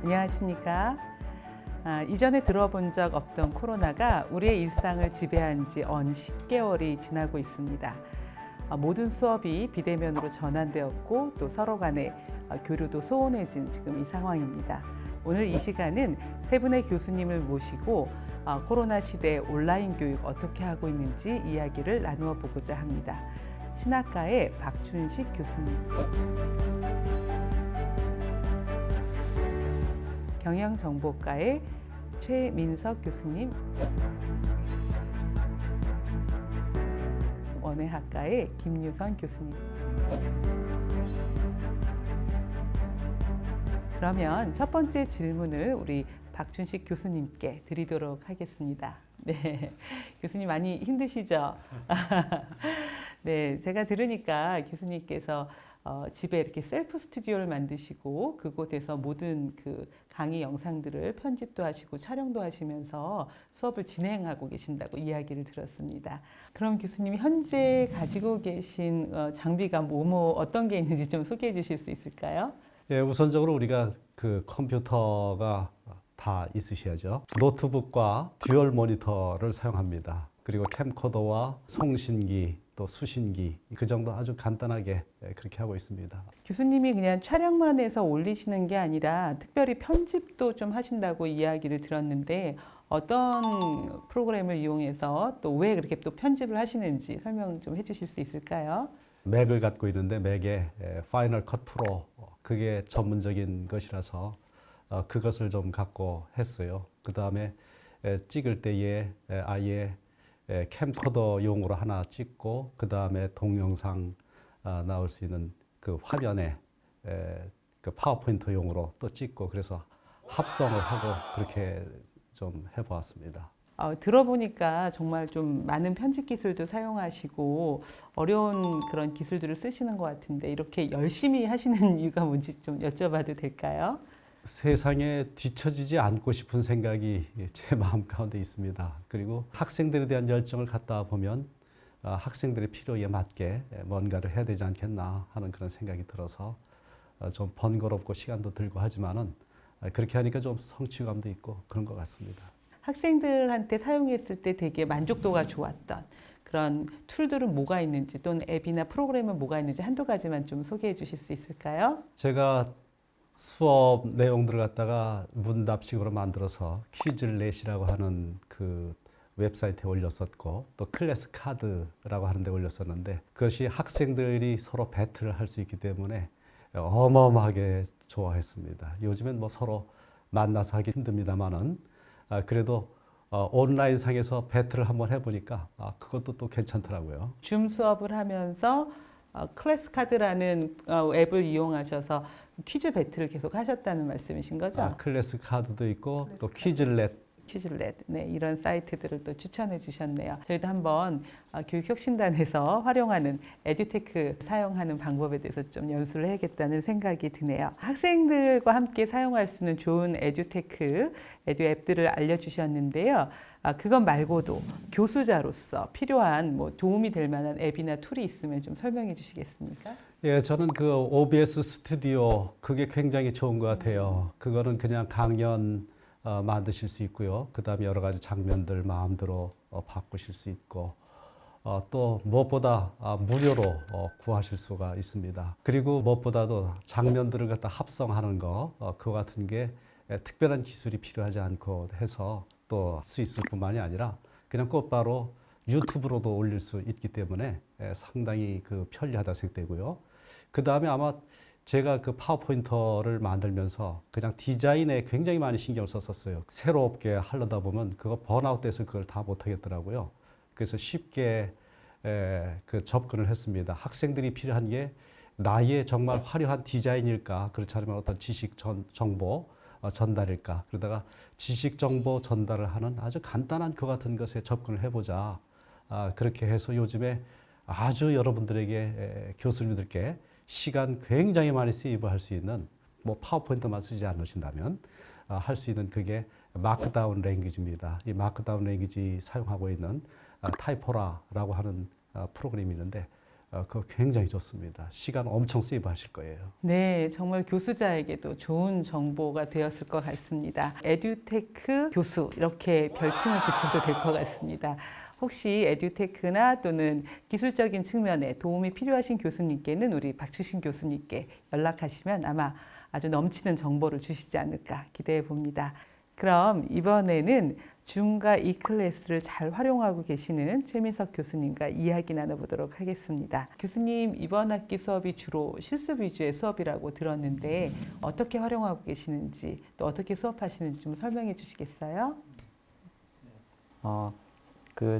안녕하십니까. 이전에 들어본 적 없던 코로나가 우리의 일상을 지배한 지 언 10개월이 지나고 있습니다. 모든 수업이 비대면으로 전환되었고 또 서로 간의 교류도 소원해진 지금 이 상황입니다. 오늘 이 시간은 세 분의 교수님을 모시고 코로나 시대 온라인 교육 어떻게 하고 있는지 이야기를 나누어 보고자 합니다. 신학과의 박준식 교수님, 경영정보과의 최민석 교수님, 원예학과의 김유선 교수님. 그러면 첫 번째 질문을 우리 박준식 교수님께 드리도록 하겠습니다. 네, 교수님 많이 힘드시죠? 네, 제가 들으니까 교수님께서 집에 이렇게 셀프 스튜디오를 만드시고 그곳에서 모든 그 강의 영상들을 편집도 하시고 촬영도 하시면서 수업을 진행하고 계신다고 이야기를 들었습니다. 그럼 교수님이 현재 가지고 계신 장비가 어떤 게 있는지 좀 소개해 주실 수 있을까요? 예, 우선적으로 우리가 그 컴퓨터가 다 있으셔야죠. 노트북과 듀얼 모니터를 사용합니다. 그리고 캠코더와 송신기, 또 수신기, 그 정도 아주 간단하게 그렇게 하고 있습니다. 교수님이 그냥 촬영만 해서 올리시는 게 아니라 특별히 편집도 좀 하신다고 이야기를 들었는데 어떤 프로그램을 이용해서 또 왜 그렇게 또 편집을 하시는지 설명 좀 해주실 수 있을까요? 맥을 갖고 있는데 맥에 파이널 컷 프로, 그게 전문적인 것이라서 그것을 좀 갖고 했어요. 그 다음에 찍을 때에 아예 캠코더용으로 하나 찍고 그 다음에 동영상 나올 수 있는 그 화면에 그 파워포인트용으로 또 찍고 그래서 합성을 하고 그렇게 좀 해보았습니다. 들어보니까 정말 좀 많은 편집 기술도 사용하시고 어려운 그런 기술들을 쓰시는 것 같은데 이렇게 열심히 하시는 이유가 뭔지 좀 여쭤봐도 될까요? 세상에 뒤처지지 않고 싶은 생각이 제 마음 가운데 있습니다. 그리고 학생들에 대한 열정을 갖다 보면 학생들의 필요에 맞게 뭔가를 해야 되지 않겠나 하는 그런 생각이 들어서 좀 번거롭고 시간도 들고 하지만은 그렇게 하니까 좀 성취감도 있고 그런 것 같습니다. 학생들한테 사용했을 때 되게 만족도가 좋았던 그런 툴들은 뭐가 있는지 또는 앱이나 프로그램은 뭐가 있는지 한두 가지만 좀 소개해 주실 수 있을까요? 제가 수업 내용들을 갖다가 문답식으로 만들어서 퀴즐렛이라고 하는 그 웹사이트에 올렸었고 또 클래스 카드라고 하는 데 올렸었는데 그것이 학생들이 서로 배틀을 할 수 있기 때문에 어마어마하게 좋아했습니다. 요즘엔 뭐 서로 만나서 하기 힘듭니다만은 그래도 온라인 상에서 배틀을 한번 해보니까 그것도 또 괜찮더라고요. 줌 수업을 하면서 클래스 카드라는 앱을 이용하셔서 퀴즈 배틀을 계속 하셨다는 말씀이신 거죠? 클래스 카드도 있고 또 퀴즐렛. 퀴즐렛, 네, 이런 사이트들을 또 추천해 주셨네요. 저희도 한번 교육혁신단에서 활용하는 에듀테크 사용하는 방법에 대해서 좀 연수를 해야겠다는 생각이 드네요. 학생들과 함께 사용할 수 있는 좋은 에듀테크, 에듀 앱들을 알려주셨는데요. 그것 말고도 교수자로서 필요한 도움이 될 만한 앱이나 툴이 있으면 좀 설명해 주시겠습니까? 예, 저는 그 OBS 스튜디오 그게 굉장히 좋은 것 같아요. 그거는 그냥 강연 만드실 수 있고요. 그 다음에 여러 가지 장면들 마음대로 바꾸실 수 있고 또 무엇보다 무료로 구하실 수가 있습니다. 그리고 무엇보다도 장면들을 갖다 합성하는 그거 같은 게 특별한 기술이 필요하지 않고 해서 또 수 있을 뿐만이 아니라 그냥 곧바로 유튜브로도 올릴 수 있기 때문에 상당히 그 편리하다 생각되고요. 그 다음에 아마 제가 그 파워포인터를 만들면서 그냥 디자인에 굉장히 많이 신경을 썼었어요. 새롭게 하려다 보면 그거 번아웃돼서 그걸 다 못하겠더라고요. 그래서 쉽게 그 접근을 했습니다. 학생들이 필요한 게 나의 정말 화려한 디자인일까? 그렇지 않으면 어떤 지식 정보 전달일까? 그러다가 지식 정보 전달을 하는 아주 간단한 그 같은 것에 접근을 해보자. 그렇게 해서 요즘에 아주 여러분들에게 교수님들께 시간 굉장히 많이 세이브할 수 있는 파워포인트만 쓰지 않으신다면 할 수 있는 그게 마크다운 랭귀지입니다. 이 마크다운 랭귀지 사용하고 있는 타이포라라고 하는 프로그램이 있는데 그거 굉장히 좋습니다. 시간 엄청 세이브하실 거예요. 네, 정말 교수자에게도 좋은 정보가 되었을 것 같습니다. 에듀테크 교수 이렇게 별칭을 붙여도 될 것 같습니다. 혹시 에듀테크나 또는 기술적인 측면에 도움이 필요하신 교수님께는 우리 박주신 교수님께 연락하시면 아마 아주 넘치는 정보를 주시지 않을까 기대해 봅니다. 그럼 이번에는 줌과 이클래스를 잘 활용하고 계시는 최민석 교수님과 이야기 나눠보도록 하겠습니다. 교수님, 이번 학기 수업이 주로 실습 위주의 수업이라고 들었는데 어떻게 활용하고 계시는지 또 어떻게 수업하시는지 좀 설명해 주시겠어요?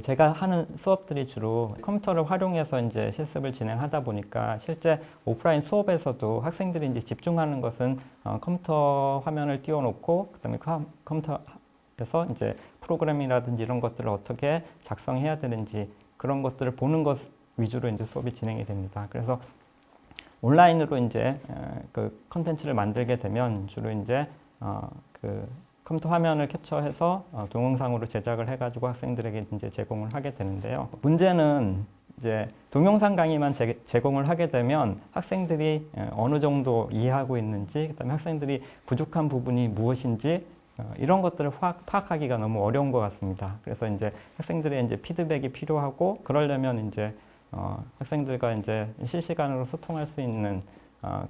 제가 하는 수업들이 주로 컴퓨터를 활용해서 이제 실습을 진행하다 보니까 실제 오프라인 수업에서도 학생들이 이제 집중하는 것은 컴퓨터 화면을 띄워놓고 그다음에 컴퓨터에서 이제 프로그램이라든지 이런 것들을 어떻게 작성해야 되는지 그런 것들을 보는 것 위주로 이제 수업이 진행이 됩니다. 그래서 온라인으로 이제 그 컨텐츠를 만들게 되면 주로 이제 그 컴퓨터 화면을 캡처해서 동영상으로 제작을 해가지고 학생들에게 이제 제공을 하게 되는데요. 문제는 이제 동영상 강의만 제공을 하게 되면 학생들이 어느 정도 이해하고 있는지, 그다음에 학생들이 부족한 부분이 무엇인지 이런 것들을 파악하기가 너무 어려운 것 같습니다. 그래서 이제 학생들의 이제 피드백이 필요하고 그러려면 이제 학생들과 이제 실시간으로 소통할 수 있는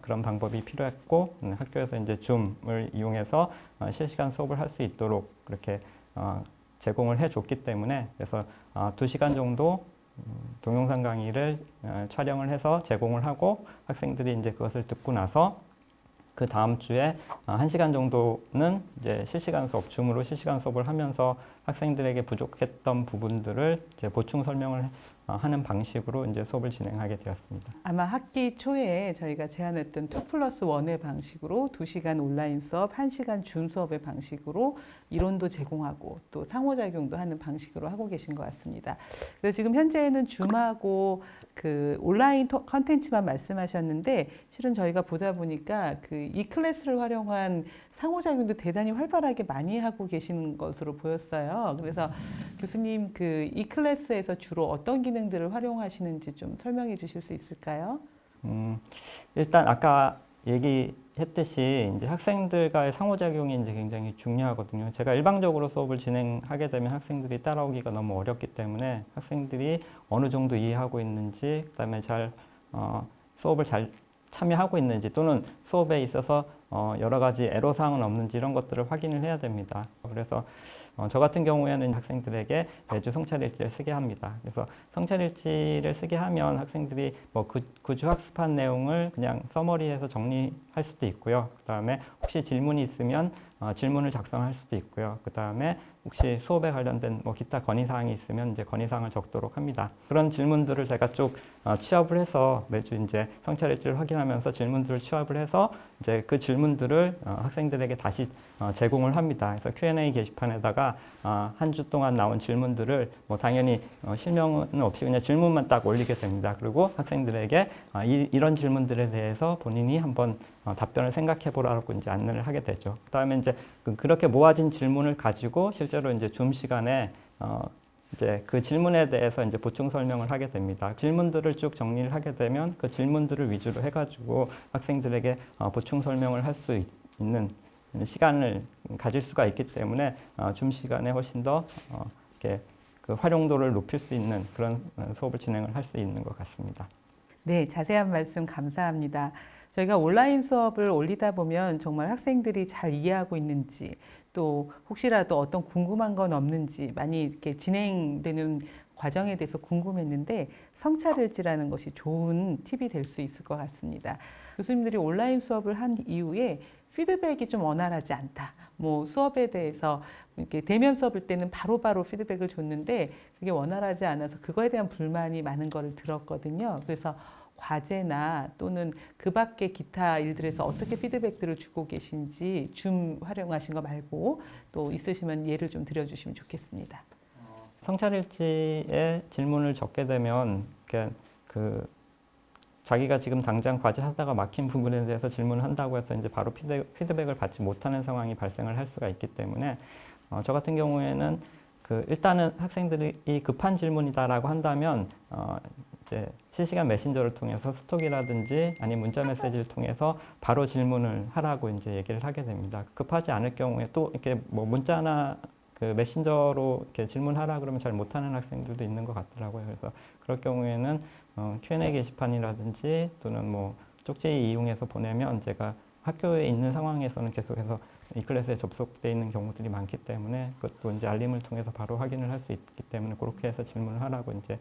그런 방법이 필요했고 학교에서 이제 줌을 이용해서 실시간 수업을 할 수 있도록 그렇게 제공을 해줬기 때문에 그래서 2시간 정도 동영상 강의를 촬영을 해서 제공을 하고 학생들이 이제 그것을 듣고 나서 그 다음 주에 1시간 정도는 이제 실시간 수업, 줌으로 실시간 수업을 하면서 학생들에게 부족했던 부분들을 이제 보충 설명을 하는 방식으로 이제 수업을 진행하게 되었습니다. 아마 학기 초에 저희가 제안했던 2+1의 방식으로 2시간 온라인 수업, 1시간 줌 수업의 방식으로 이론도 제공하고 또 상호작용도 하는 방식으로 하고 계신 것 같습니다. 그래서 지금 현재는 줌하고 그 온라인 컨텐츠만 말씀하셨는데 실은 저희가 보다 보니까 그 이 클래스를 활용한 상호작용도 대단히 활발하게 많이 하고 계시는 것으로 보였어요. 그래서 교수님 그 이 클래스에서 주로 어떤 기능들을 활용하시는지 좀 설명해 주실 수 있을까요? 일단 아까 얘기했듯이 이제 학생들과의 상호작용이 이제 굉장히 중요하거든요. 제가 일방적으로 수업을 진행하게 되면 학생들이 따라오기가 너무 어렵기 때문에 학생들이 어느 정도 이해하고 있는지, 그다음에 수업을 잘 참여하고 있는지 또는 수업에 있어서 여러 가지 애로사항은 없는지 이런 것들을 확인을 해야 됩니다. 그래서 저 같은 경우에는 학생들에게 매주 성찰일지를 쓰게 합니다. 그래서 성찰일지를 쓰게 하면 학생들이 뭐 그 주 학습한 내용을 그냥 서머리해서 정리할 수도 있고요. 그 다음에 혹시 질문이 있으면 질문을 작성할 수도 있고요. 그 다음에 혹시 수업에 관련된 뭐 기타 건의사항이 있으면 이제 건의사항을 적도록 합니다. 그런 질문들을 제가 쭉 취합을 해서 매주 이제 성찰일지를 확인하면서 질문들을 취합을 해서 이제 그 질문들을 학생들에게 다시 제공을 합니다. 그래서 Q&A 게시판에다가 한 주 동안 나온 질문들을 뭐 당연히 실명은 없이 그냥 질문만 딱 올리게 됩니다. 그리고 학생들에게 이런 질문들에 대해서 본인이 한번 답변을 생각해 보라고 이제 안내를 하게 되죠. 그다음에 이제 그렇게 모아진 질문을 가지고 실제로 이제 줌 시간에 이제 그 질문에 대해서 이제 보충 설명을 하게 됩니다. 질문들을 쭉 정리를 하게 되면 그 질문들을 위주로 해가지고 학생들에게 보충 설명을 할 수 있는 시간을 가질 수가 있기 때문에 줌 시간에 훨씬 더 이렇게 그 활용도를 높일 수 있는 그런 수업을 진행을 할 수 있는 것 같습니다. 네, 자세한 말씀 감사합니다. 저희가 온라인 수업을 올리다 보면 정말 학생들이 잘 이해하고 있는지 또 혹시라도 어떤 궁금한 건 없는지 많이 이렇게 진행되는 과정에 대해서 궁금했는데 성찰일지라는 것이 좋은 팁이 될 수 있을 것 같습니다. 교수님들이 온라인 수업을 한 이후에 피드백이 좀 원활하지 않다. 뭐 수업에 대해서 이렇게 대면 수업일 때는 바로바로 피드백을 줬는데 그게 원활하지 않아서 그거에 대한 불만이 많은 거를 들었거든요. 그래서 과제나 또는 그 밖의 기타 일들에서 어떻게 피드백들을 주고 계신지 줌 활용하신 거 말고 또 있으시면 예를 좀 들어주시면 좋겠습니다. 성찰일지에 질문을 적게 되면 자기가 지금 당장 과제하다가 막힌 부분에 대해서 질문을 한다고 해서 이제 바로 피드백을 받지 못하는 상황이 발생을 할 수가 있기 때문에 저 같은 경우에는 일단은 학생들이 급한 질문이다라고 한다면 이제 실시간 메신저를 통해서 스톡이라든지 아니면 문자 메시지를 통해서 바로 질문을 하라고 이제 얘기를 하게 됩니다. 급하지 않을 경우에 또 이렇게 뭐 문자나 그 메신저로 이렇게 질문하라 그러면 잘 못하는 학생들도 있는 것 같더라고요. 그래서 그럴 경우에는 Q&A 게시판이라든지 또는 뭐 쪽지 이용해서 보내면 제가 학교에 있는 상황에서는 계속해서 이 클래스에 접속돼 있는 경우들이 많기 때문에 그것도 이제 알림을 통해서 바로 확인을 할 수 있기 때문에 그렇게 해서 질문을 하라고 이제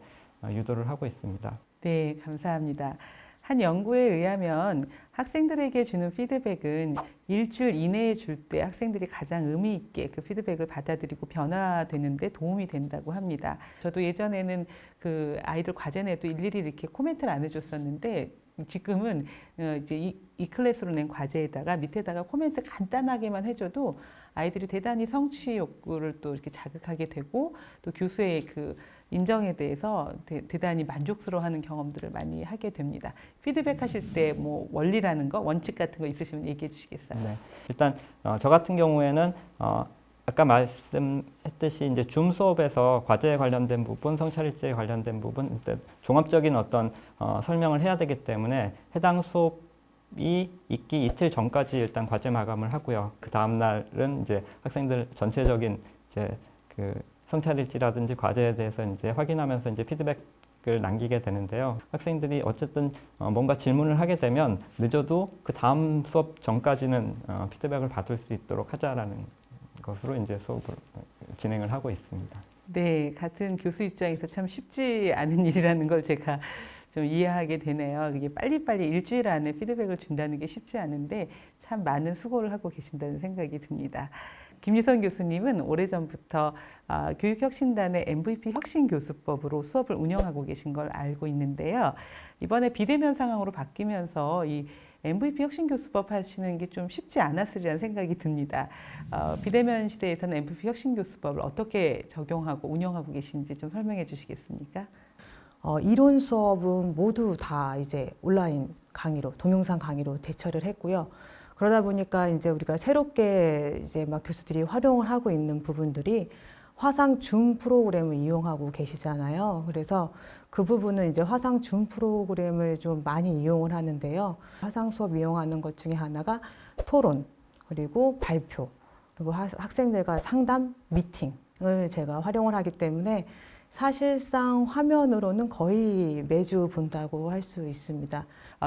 유도를 하고 있습니다. 네, 감사합니다. 한 연구에 의하면 학생들에게 주는 피드백은 일주일 이내에 줄 때 학생들이 가장 의미 있게 그 피드백을 받아들이고 변화되는 데 도움이 된다고 합니다. 저도 예전에는 그 아이들 과제 내도 일일이 이렇게 코멘트를 안 해줬었는데 지금은 이제 이 클래스로 낸 과제에다가 밑에다가 코멘트 간단하게만 해줘도 아이들이 대단히 성취 욕구를 또 이렇게 자극하게 되고 또 교수의 그 인정에 대해서 대단히 만족스러워하는 경험들을 많이 하게 됩니다. 피드백 하실 때 뭐 원리라는 거, 원칙 같은 거 있으시면 얘기해 주시겠어요? 네, 일단 저 같은 경우에는 아까 말씀했듯이 이제 줌 수업에서 과제에 관련된 부분, 성찰일지에 관련된 부분, 종합적인 어떤 설명을 해야 되기 때문에 해당 수업이 있기 이틀 전까지 일단 과제 마감을 하고요. 그 다음 날은 이제 학생들 전체적인 이제 그 성찰일지라든지 과제에 대해서 이제 확인하면서 이제 피드백을 남기게 되는데요. 학생들이 어쨌든 뭔가 질문을 하게 되면 늦어도 그 다음 수업 전까지는 피드백을 받을 수 있도록 하자라는 것으로 이제 수업을 진행을 하고 있습니다. 네, 같은 교수 입장에서 참 쉽지 않은 일이라는 걸 제가 좀 이해하게 되네요. 이게 빨리빨리 일주일 안에 피드백을 준다는 게 쉽지 않은데 참 많은 수고를 하고 계신다는 생각이 듭니다. 김유선 교수님은 오래전부터 교육혁신단의 MVP 혁신교수법으로 수업을 운영하고 계신 걸 알고 있는데요. 이번에 비대면 상황으로 바뀌면서 이 MVP 혁신교수법 하시는 게 좀 쉽지 않았으리라는 생각이 듭니다. 비대면 시대에서는 MVP 혁신교수법을 어떻게 적용하고 운영하고 계신지 좀 설명해 주시겠습니까? 이론 수업은 모두 다 이제 온라인 강의로, 동영상 강의로 대처를 했고요. 그러다 보니까 이제 우리가 새롭게 이제 막 교수들이 활용을 하고 있는 부분들이 화상 줌 프로그램을 이용하고 계시잖아요. 그래서 그 부분은 이제 화상 줌 프로그램을 좀 많이 이용을 하는데요. 화상 수업 이용하는 것 중에 하나가 토론, 그리고 발표, 그리고 학생들과 상담, 미팅을 제가 활용을 하기 때문에 사실상 화면으로는 거의 매주 본다고 할 수 있습니다.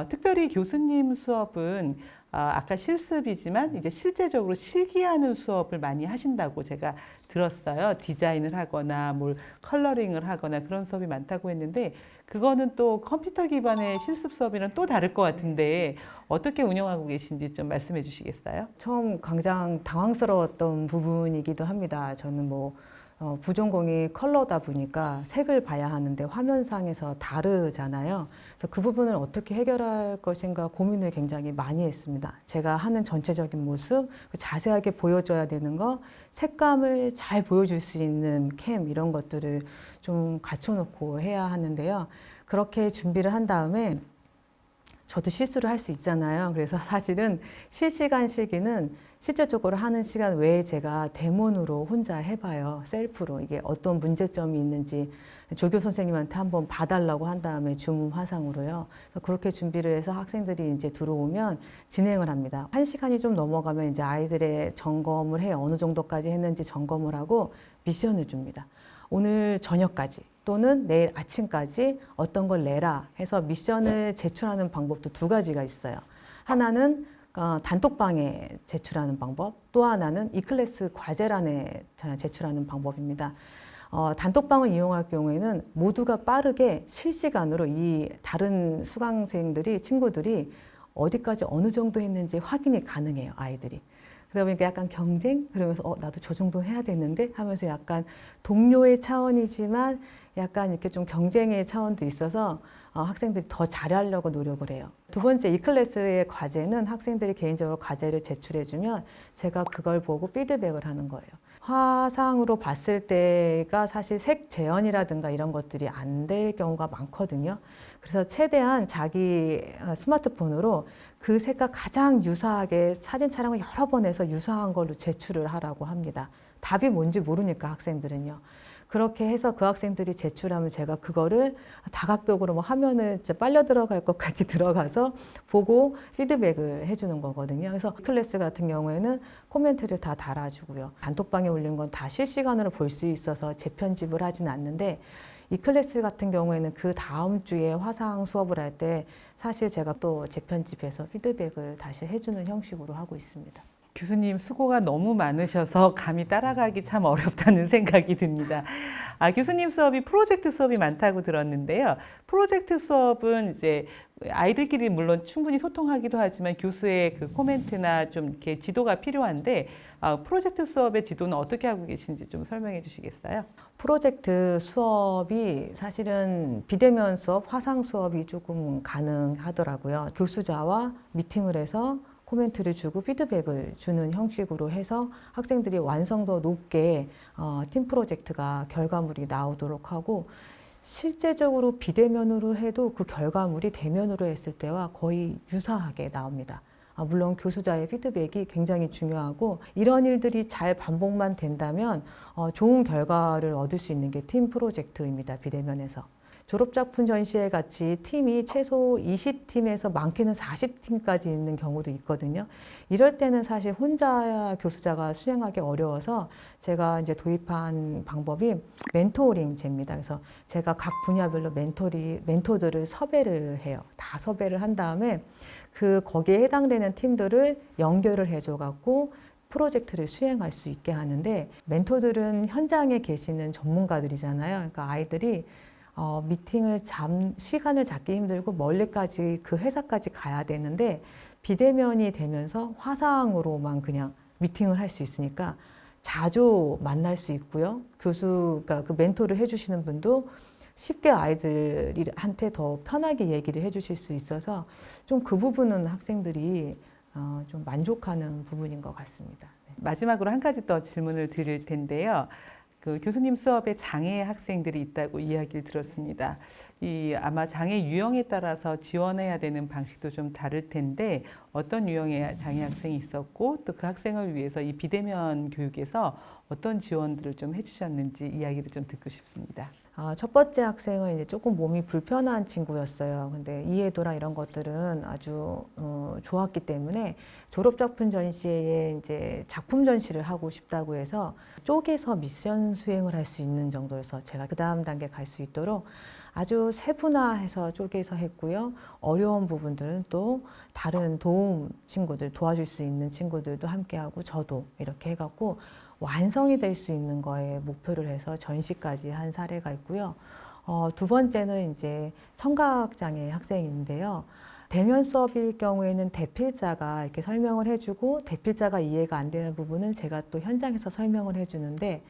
특별히 교수님 수업은 아까 실습이지만 이제 실제적으로 실기하는 수업을 많이 하신다고 제가 들었어요. 디자인을 하거나 뭘 컬러링을 하거나 그런 수업이 많다고 했는데 그거는 또 컴퓨터 기반의 실습 수업이랑 또 다를 것 같은데 어떻게 운영하고 계신지 좀 말씀해 주시겠어요? 처음 가장 당황스러웠던 부분이기도 합니다. 저는 뭐 부전공이 컬러다 보니까 색을 봐야 하는데 화면상에서 다르잖아요. 그래서 그 부분을 어떻게 해결할 것인가 고민을 굉장히 많이 했습니다. 제가 하는 전체적인 모습, 자세하게 보여줘야 되는 거, 색감을 잘 보여줄 수 있는 캠 이런 것들을 좀 갖춰놓고 해야 하는데요. 그렇게 준비를 한 다음에 저도 실수를 할 수 있잖아요. 그래서 사실은 실시간 실기는 실제적으로 하는 시간 외에 제가 데모로 혼자 해봐요. 셀프로 이게 어떤 문제점이 있는지 조교 선생님한테 한번 봐달라고 한 다음에 줌 화상으로요. 그래서 그렇게 준비를 해서 학생들이 이제 들어오면 진행을 합니다. 1시간이 좀 넘어가면 이제 아이들의 점검을 해요. 어느 정도까지 했는지 점검을 하고 미션을 줍니다. 오늘 저녁까지 또는 내일 아침까지 어떤 걸 내라 해서 미션을 제출하는 방법도 두 가지가 있어요. 하나는 단톡방에 제출하는 방법, 또 하나는 이클래스 과제란에 제출하는 방법입니다. 단톡방을 이용할 경우에는 모두가 빠르게 실시간으로 이 다른 수강생들이, 친구들이 어디까지 어느 정도 했는지 확인이 가능해요, 아이들이. 그러다 보니까 약간 경쟁? 그러면서 나도 저 정도 해야 되는데 하면서 약간 동료의 차원이지만 약간 이렇게 좀 경쟁의 차원도 있어서 학생들이 더 잘하려고 노력을 해요. 두 번째, 이 클래스의 과제는 학생들이 개인적으로 과제를 제출해주면 제가 그걸 보고 피드백을 하는 거예요. 화상으로 봤을 때가 사실 색 재현이라든가 이런 것들이 안 될 경우가 많거든요. 그래서 최대한 자기 스마트폰으로 그 색과 가장 유사하게 사진 촬영을 여러 번 해서 유사한 걸로 제출을 하라고 합니다. 답이 뭔지 모르니까 학생들은요. 그렇게 해서 그 학생들이 제출하면 제가 그거를 다각도로 뭐 화면을 진짜 빨려 들어갈 것 같이 들어가서 보고 피드백을 해주는 거거든요. 그래서 클래스 같은 경우에는 코멘트를 다 달아주고요. 단톡방에 올린 건 다 실시간으로 볼 수 있어서 재편집을 하진 않는데 이 클래스 같은 경우에는 그 다음 주에 화상 수업을 할 때 사실 제가 또 재편집해서 피드백을 다시 해주는 형식으로 하고 있습니다. 교수님 수고가 너무 많으셔서 감히 따라가기 참 어렵다는 생각이 듭니다. 교수님 수업이 프로젝트 수업이 많다고 들었는데요. 프로젝트 수업은 이제 아이들끼리 물론 충분히 소통하기도 하지만 교수의 그 코멘트나 좀 이렇게 지도가 필요한데 프로젝트 수업의 지도는 어떻게 하고 계신지 좀 설명해 주시겠어요? 프로젝트 수업이 사실은 비대면 수업, 화상 수업이 조금 가능하더라고요. 교수자와 미팅을 해서 코멘트를 주고 피드백을 주는 형식으로 해서 학생들이 완성도 높게 팀 프로젝트가 결과물이 나오도록 하고 실제적으로 비대면으로 해도 그 결과물이 대면으로 했을 때와 거의 유사하게 나옵니다. 물론 교수자의 피드백이 굉장히 중요하고 이런 일들이 잘 반복만 된다면 좋은 결과를 얻을 수 있는 게 팀 프로젝트입니다. 비대면에서. 졸업작품 전시회 같이 팀이 최소 20팀에서 많게는 40팀까지 있는 경우도 있거든요. 이럴 때는 사실 혼자 교수자가 수행하기 어려워서 제가 이제 도입한 방법이 멘토링제입니다. 그래서 제가 각 분야별로 멘토들을 섭외를 해요. 다 섭외를 한 다음에 거기에 해당되는 팀들을 연결을 해줘 갖고 프로젝트를 수행할 수 있게 하는데 멘토들은 현장에 계시는 전문가들이잖아요. 그러니까 아이들이 미팅을 시간을 잡기 힘들고 멀리까지 그 회사까지 가야 되는데 비대면이 되면서 화상으로만 그냥 미팅을 할 수 있으니까 자주 만날 수 있고요. 교수가 그 멘토를 해주시는 분도 쉽게 아이들한테 더 편하게 얘기를 해주실 수 있어서 좀 그 부분은 학생들이 좀 만족하는 부분인 것 같습니다. 마지막으로 한 가지 더 질문을 드릴 텐데요. 그 교수님 수업에 장애 학생들이 있다고 이야기를 들었습니다. 아마 장애 유형에 따라서 지원해야 되는 방식도 좀 다를 텐데 어떤 유형의 장애 학생이 있었고 또 그 학생을 위해서 이 비대면 교육에서 어떤 지원들을 좀 해주셨는지 이야기를 좀 듣고 싶습니다. 첫 번째 학생은 이제 조금 몸이 불편한 친구였어요. 근데 이해도랑 이런 것들은 아주 좋았기 때문에 졸업작품 전시회에 이제 작품 전시를 하고 싶다고 해서 쪼개서 미션 수행을 할 수 있는 정도여서 제가 그 다음 단계 갈 수 있도록 아주 세분화해서 쪼개서 했고요. 어려운 부분들은 또 다른 도와줄 수 있는 친구들도 함께하고 저도 이렇게 해갖고 완성이 될 수 있는 거에 목표를 해서 전시까지 한 사례가 있고요. 두 번째는 이제 청각장애 학생인데요. 대면 수업일 경우에는 대필자가 이렇게 설명을 해주고 대필자가 이해가 안 되는 부분은 제가 또 현장에서 설명을 해주는데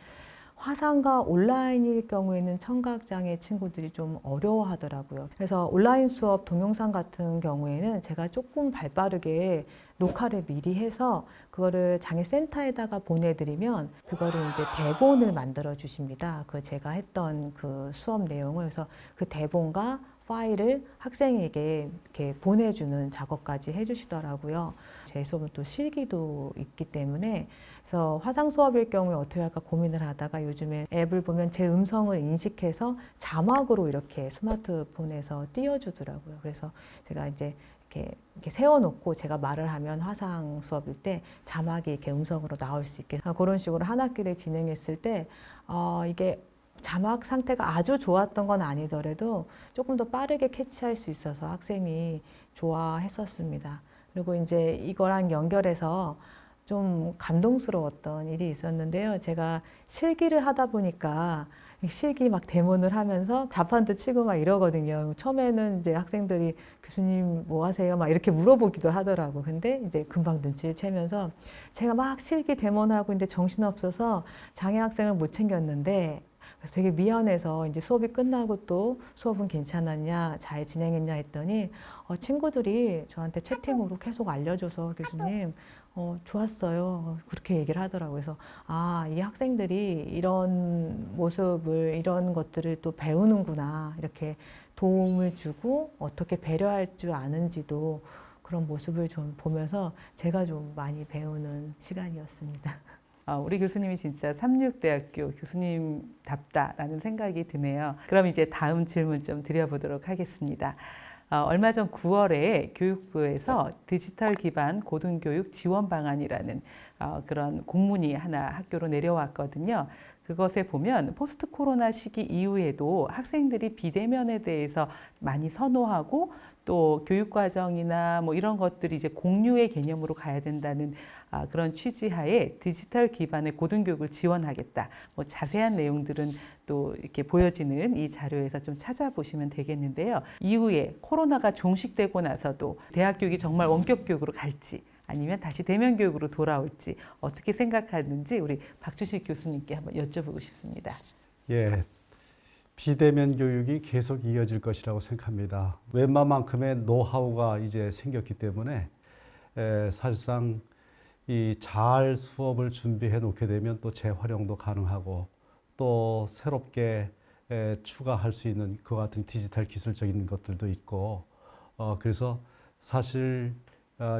화상과 온라인일 경우에는 청각장애 친구들이 좀 어려워하더라고요. 그래서 온라인 수업 동영상 같은 경우에는 제가 조금 발빠르게 녹화를 미리 해서 그거를 장애센터에다가 보내드리면 그거를 이제 대본을 만들어 주십니다. 제가 했던 그 수업 내용을 그래서 그 대본과 파일을 학생에게 이렇게 보내주는 작업까지 해주시더라고요. 제 수업은 또 실기도 있기 때문에 그래서 화상 수업일 경우에 어떻게 할까 고민을 하다가 요즘에 앱을 보면 제 음성을 인식해서 자막으로 이렇게 스마트폰에서 띄워주더라고요. 그래서 제가 이제 이렇게 세워놓고 제가 말을 하면 화상 수업일 때 자막이 이렇게 음성으로 나올 수 있게 그런 식으로 한 학기를 진행했을 때 이게 자막 상태가 아주 좋았던 건 아니더라도 조금 더 빠르게 캐치할 수 있어서 학생이 좋아했었습니다. 그리고 이제 이거랑 연결해서 좀 감동스러웠던 일이 있었는데요. 제가 실기를 하다 보니까 실기 막 대본을 하면서 자판도 치고 막 이러거든요. 처음에는 이제 학생들이 교수님 뭐 하세요? 막 이렇게 물어보기도 하더라고. 근데 이제 금방 눈치를 채면서 제가 막 실기 대본하고 있는데 정신없어서 장애 학생을 못 챙겼는데 그래서 되게 미안해서 이제 수업이 끝나고 또 수업은 괜찮았냐, 잘 진행했냐 했더니 친구들이 저한테 채팅으로 계속 알려줘서 교수님 좋았어요. 그렇게 얘기를 하더라고요. 그래서 이 학생들이 이런 모습을, 이런 것들을 또 배우는구나. 이렇게 도움을 주고 어떻게 배려할 줄 아는지도 그런 모습을 좀 보면서 제가 좀 많이 배우는 시간이었습니다. 우리 교수님이 진짜 삼육대학교 교수님답다라는 생각이 드네요. 그럼 이제 다음 질문 좀 드려보도록 하겠습니다. 얼마 전 9월에 교육부에서 디지털 기반 고등교육 지원 방안이라는 그런 공문이 하나 학교로 내려왔거든요. 그것에 보면 포스트 코로나 시기 이후에도 학생들이 비대면에 대해서 많이 선호하고 또 교육 과정이나 뭐 이런 것들이 이제 공유의 개념으로 가야 된다는 그런 취지하에 디지털 기반의 고등교육을 지원하겠다. 뭐 자세한 내용들은 또 이렇게 보여지는 이 자료에서 좀 찾아보시면 되겠는데요. 이후에 코로나가 종식되고 나서도 대학 교육이 정말 원격 교육으로 갈지 아니면 다시 대면 교육으로 돌아올지 어떻게 생각하는지 우리 박준식 교수님께 한번 여쭤보고 싶습니다. 예, 비대면 교육이 계속 이어질 것이라고 생각합니다. 웬만큼의 노하우가 이제 생겼기 때문에 사실상 이 잘 수업을 준비해 놓게 되면 또 재활용도 가능하고 또 새롭게 추가할 수 있는 그 같은 디지털 기술적인 것들도 있고 그래서 사실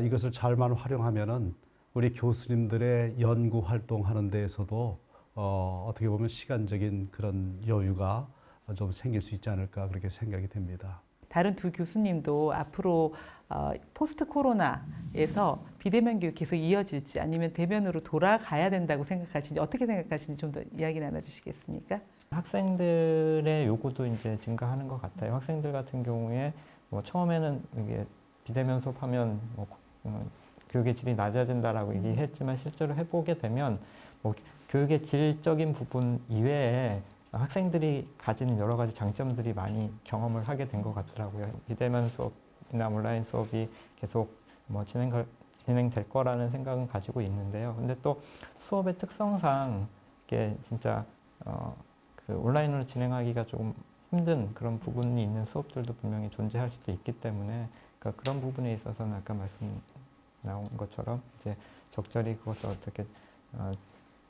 이것을 잘만 활용하면은 우리 교수님들의 연구 활동하는 데에서도 어떻게 보면 시간적인 그런 여유가 좀 생길 수 있지 않을까 그렇게 생각이 됩니다. 다른 두 교수님도 앞으로 포스트 코로나에서 비대면 교육 계속 이어질지 아니면 대면으로 돌아가야 된다고 생각하시는지 어떻게 생각하시는지 좀 더 이야기 나눠주시겠습니까? 학생들의 요구도 이제 증가하는 것 같아요. 학생들 같은 경우에 뭐 처음에는 이게 비대면 수업하면 뭐 교육의 질이 낮아진다라고 얘기했지만 실제로 해보게 되면 뭐 교육의 질적인 부분 이외에 학생들이 가지는 여러 가지 장점들이 많이 경험을 하게 된 것 같더라고요. 비대면 수업이나 온라인 수업이 계속 뭐 진행될 거라는 생각은 가지고 있는데요. 근데 또 수업의 특성상 이게 진짜 그 온라인으로 진행하기가 조금 힘든 그런 부분이 있는 수업들도 분명히 존재할 수도 있기 때문에 그러니까 그런 부분에 있어서는 아까 말씀 나온 것처럼 이제 적절히 그것을 어떻게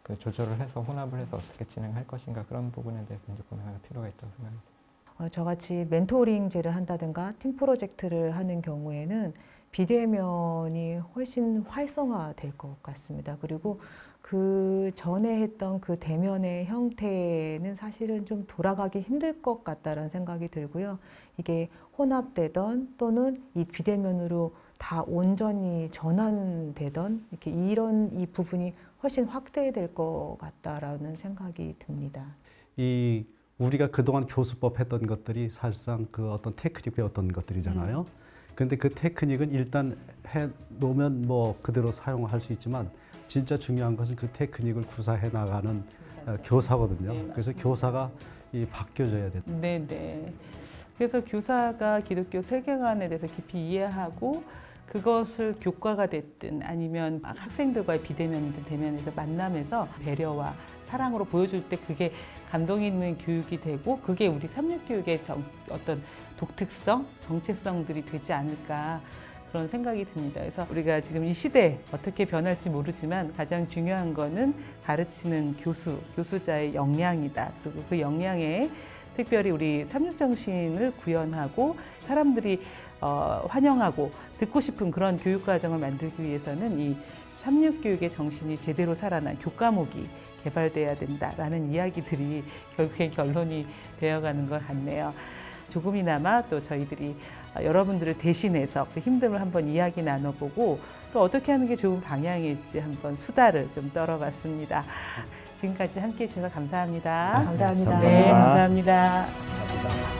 그 조절을 해서 혼합을 해서 어떻게 진행할 것인가 그런 부분에 대해서 이제 고민할 필요가 있다고 생각합니다. 저같이 멘토링제를 한다든가 팀 프로젝트를 하는 경우에는 비대면이 훨씬 활성화될 것 같습니다. 그리고 그 전에 했던 그 대면의 형태는 사실은 좀 돌아가기 힘들 것 같다는 생각이 들고요. 이게 혼합되던 또는 이 비대면으로 다 온전히 전환되던 이렇게 이런 이 부분이 훨씬 확대될 것 같다라는 생각이 듭니다. 이 우리가 그동안 교수법 했던 것들이 사실상 그 어떤 테크닉 배웠던 것들이잖아요. 그런데 그 테크닉은 일단 해 놓으면 뭐 그대로 사용할 수 있지만 진짜 중요한 것은 그 테크닉을 구사해 나가는 교사거든요. 네, 그래서 교사가 이 바뀌어져야 돼. 네. 그래서 교사가 기독교 세계관에 대해서 깊이 이해하고 그것을 교과가 됐든 아니면 학생들과의 비대면이든 대면에서 만남에서 배려와 사랑으로 보여줄 때 그게 감동 있는 교육이 되고 그게 우리 삼육교육의 어떤 독특성, 정체성들이 되지 않을까 그런 생각이 듭니다. 그래서 우리가 지금 이 시대에 어떻게 변할지 모르지만 가장 중요한 거는 가르치는 교수자의 역량이다. 그리고 그 역량에 특별히 우리 삼육정신을 구현하고 사람들이 환영하고 듣고 싶은 그런 교육 과정을 만들기 위해서는 이 삼육교육의 정신이 제대로 살아난 교과목이 개발돼야 된다라는 이야기들이 결국엔 결론이 되어가는 것 같네요. 조금이나마 또 저희들이 여러분들을 대신해서 그 힘듦을 한번 이야기 나눠보고 또 어떻게 하는 게 좋은 방향일지 한번 수다를 좀 떨어봤습니다. 지금까지 함께해 주셔서 감사합니다. 감사합니다. 네, 감사합니다. 감사합니다.